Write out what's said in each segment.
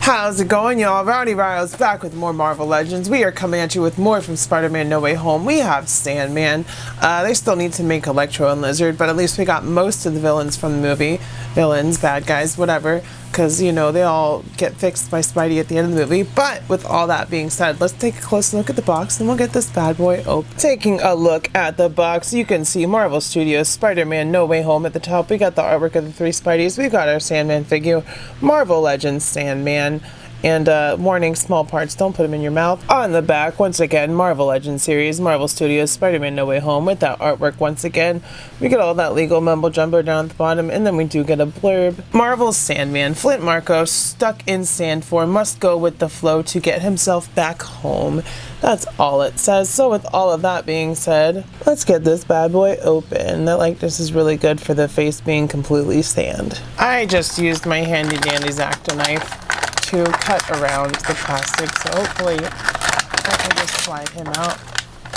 How's it going, y'all? Rowdy Riles back with more Marvel Legends. We are coming at you with more from Spider-Man No Way Home. We have Sandman. They still need to make Electro and Lizard, but at least we got most of the villains from the movie. Villains, bad guys, whatever. Because, you know, they all get fixed by Spidey at the end of the movie. But with all that being said, let's take a close look at the box and we'll get this bad boy open. Taking a look at the box, you can see Marvel Studios Spider-Man No Way Home at the top. We got the artwork of the three Spideys. We've got our Sandman figure, Marvel Legends Sandman. And warning, small parts, don't put them in your mouth. On the back, once again, Marvel Legends series, Marvel Studios, Spider-Man No Way Home with that artwork once again. We get all that legal mumbo jumbo down at the bottom, and then we do get a blurb. Marvel's Sandman, Flint Marko, stuck in sand form, must go with the flow to get himself back home. That's all it says. So with all of that being said, let's get this bad boy open. I like this is really good for the face being completely sand. I just used my handy dandy X-Acto knife to cut around the plastic, so hopefully I can just slide him out,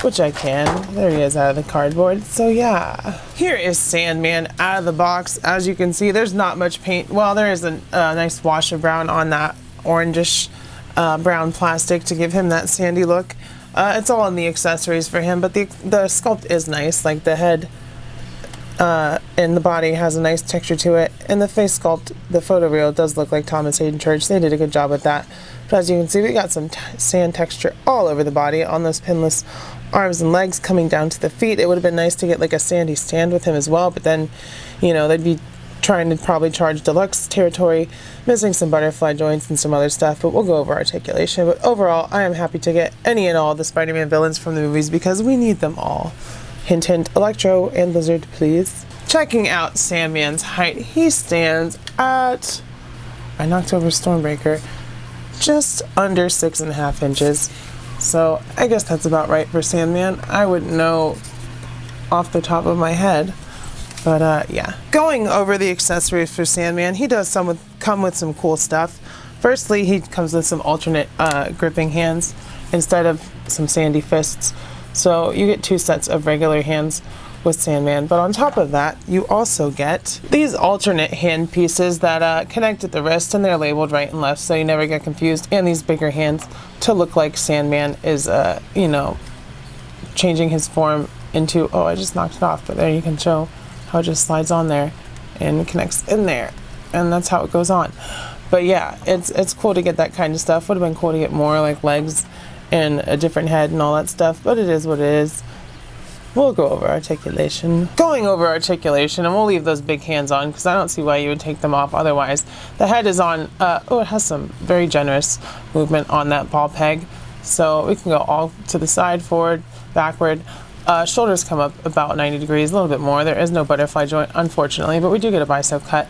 which I can. There he is out of the cardboard. So yeah, here is Sandman out of the box. As you can see, there's not much paint. Well, there is a nice wash of brown on that orangish brown plastic to give him that sandy look. It's all in the accessories for him, but the sculpt is nice. Like the head and the body has a nice texture to it, and the face sculpt, the photoreal, does look like Thomas Hayden Church. They did a good job with that. But as you can see, we got some sand texture all over the body on those pinless arms and legs coming down to the feet. It would have been nice to get like a sandy stand with him as well, but then, you know, they'd be trying to probably charge deluxe territory, missing some butterfly joints and some other stuff, but we'll go over articulation. But overall, I am happy to get any and all the Spider-Man villains from the movies because we need them all. Hint, hint, Electro and Lizard, please. Checking out Sandman's height, he stands at, I knocked over Stormbreaker, just under 6.5 inches. So I guess that's about right for Sandman. I wouldn't know off the top of my head, but yeah. Going over the accessories for Sandman, he does come with some cool stuff. Firstly, he comes with some alternate gripping hands instead of some sandy fists. So you get 2 sets of regular hands with Sandman, but on top of that, you also get these alternate hand pieces that connect at the wrist, and they're labeled right and left, so you never get confused. And these bigger hands to look like Sandman is, you know, changing his form into, oh, I just knocked it off, but there you can show how it just slides on there and connects in there, and that's how it goes on. But yeah, it's cool to get that kind of stuff. Would have been cool to get more like legs and a different head and all that stuff, but it is what it is. We'll go over articulation. Going over articulation, and we'll leave those big hands on because I don't see why you would take them off otherwise. The head is on, oh, it has some very generous movement on that ball peg. So we can go all to the side, forward, backward. Shoulders come up about 90 degrees, a little bit more. There is no butterfly joint, unfortunately, but we do get a bicep cut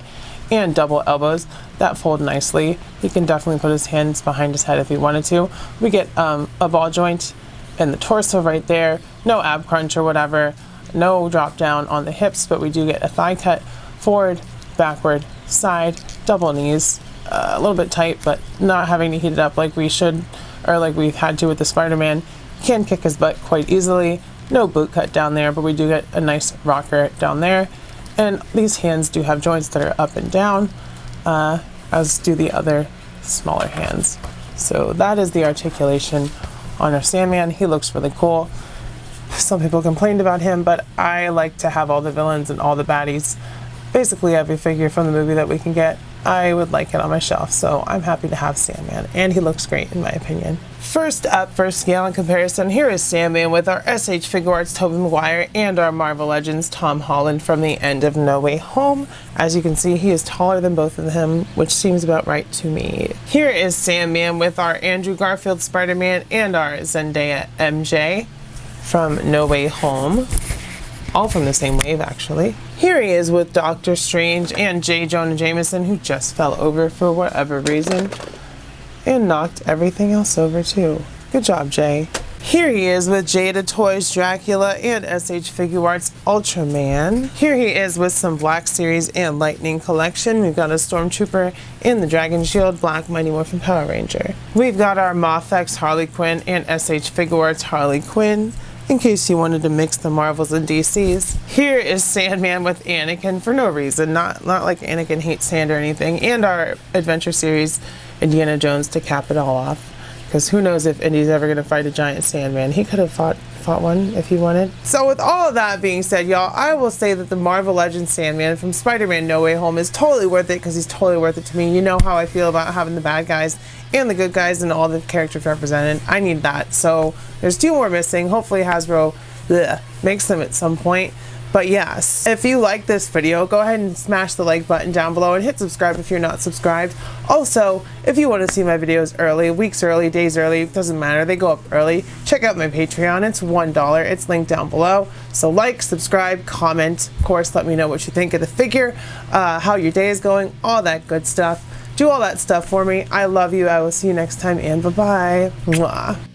and double elbows that fold nicely. He can definitely put his hands behind his head if he wanted to. We get a ball joint in the torso right there, no ab crunch or whatever, no drop down on the hips, but we do get a thigh cut, forward, backward, side, double knees, a little bit tight, but not having to heat it up like we should, or like we've had to with the Spider-Man. Can kick his butt quite easily. No boot cut down there, but we do get a nice rocker down there. And these hands do have joints that are up and down, as do the other smaller hands. So that is the articulation on our Sandman. He looks really cool. Some people complained about him, but I like to have all the villains and all the baddies. Basically every figure from the movie that we can get, I would like it on my shelf, so I'm happy to have Sandman, and he looks great in my opinion. First up for scale and comparison, here is Sandman with our SH Figure Arts Tobey Maguire and our Marvel Legends Tom Holland from the end of No Way Home. As you can see, he is taller than both of them, which seems about right to me. Here is Sandman with our Andrew Garfield Spider-Man and our Zendaya MJ from No Way Home. All from the same wave, actually. Here he is with Doctor Strange and J. Jonah Jameson, who just fell over for whatever reason and knocked everything else over too. Good job, Jay. Here he is with Jada Toys Dracula and SH Figure Arts Ultraman. Here he is with some Black Series and Lightning Collection. We've got a Stormtrooper and the Dragon Shield Black Mighty Morphin Power Ranger. We've got our Mofex Harley Quinn and SH Figure Arts Harley Quinn, in case you wanted to mix the Marvels and DCs. Here is Sandman with Anakin for no reason, not like Anakin hates sand or anything, and our Adventure Series Indiana Jones to cap it all off. Because who knows if Indy's ever going to fight a giant Sandman. He could have fought one if he wanted. So with all of that being said, y'all, I will say that the Marvel Legends Sandman from Spider-Man No Way Home is totally worth it, because he's totally worth it to me. You know how I feel about having the bad guys and the good guys and all the characters represented. I need that. So there's 2 more missing. Hopefully Hasbro makes them at some point. But yes, if you like this video, go ahead and smash the like button down below and hit subscribe if you're not subscribed. Also, if you want to see my videos early, weeks early, days early, doesn't matter, they go up early, check out my Patreon. It's $1. It's linked down below. So like, subscribe, comment, of course, let me know what you think of the figure, how your day is going, all that good stuff. Do all that stuff for me. I love you. I will see you next time, and bye-bye. Mwah.